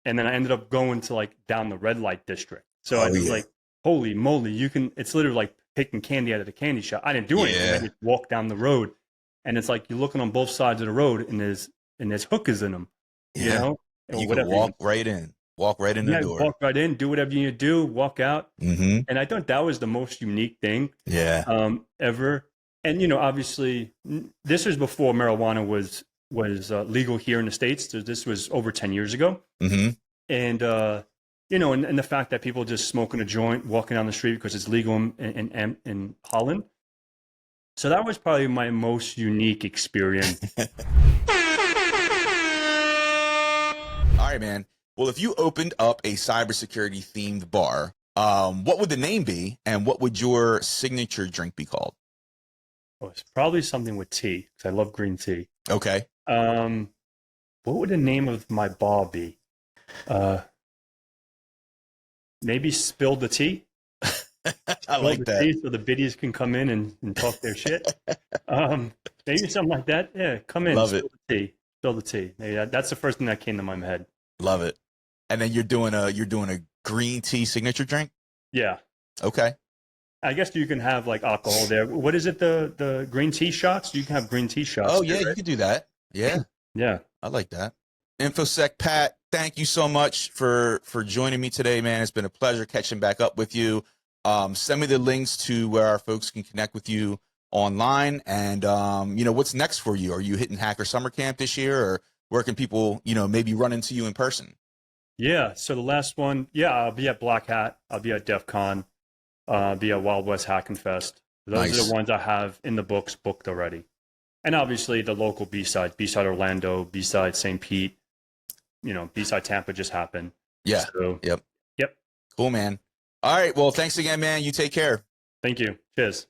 and then I ended up going to like down the red light district. So I was like, holy moly, it's literally like picking candy out of the candy shop. I didn't do anything. I just walked down the road, and it's like you're looking on both sides of the road, and there's hookers in them. And you can walk right in. Walk right in the door. Walk right in, do whatever you need to do, walk out. Mm-hmm. And I thought that was the most unique thing ever. And, obviously, this was before marijuana was legal here in the States. So this was over 10 years ago. Mm-hmm. And, and the fact that people just smoking a joint, walking down the street because it's legal in Holland. So that was probably my most unique experience. All right, man. Well, if you opened up a cybersecurity themed bar, what would the name be, and what would your signature drink be called? Oh, it's probably something with tea, because I love green tea. Okay. What would the name of my bar be? Maybe Spill the Tea. I like that. Tea so the biddies can come in and talk their shit. Maybe something like that. Yeah, come in. Love Spill the tea. Spill the tea. Maybe that's the first thing that came to my head. Love it. And then you're doing a green tea signature drink? Yeah. Okay. I guess you can have like alcohol there. What is it? The green tea shots? You can have green tea shots. Oh, yeah, right? You can do that. Yeah. Yeah. I like that. InfoSec Pat, thank you so much for joining me today, man. It's been a pleasure catching back up with you. Send me the links to where our folks can connect with you online. And, what's next for you? Are you hitting Hacker Summer Camp this year, or where can people, maybe run into you in person? Yeah. So the last one, I'll be at Black Hat. I'll be at DEF CON. I'll be at Wild West Hacking Fest. Those are the ones I have in the books booked already. And obviously the local B-side Orlando, B-side St. Pete, B-side Tampa just happened. Yeah. So, Yep. Yep. Cool, man. All right. Well, thanks again, man. You take care. Thank you. Cheers.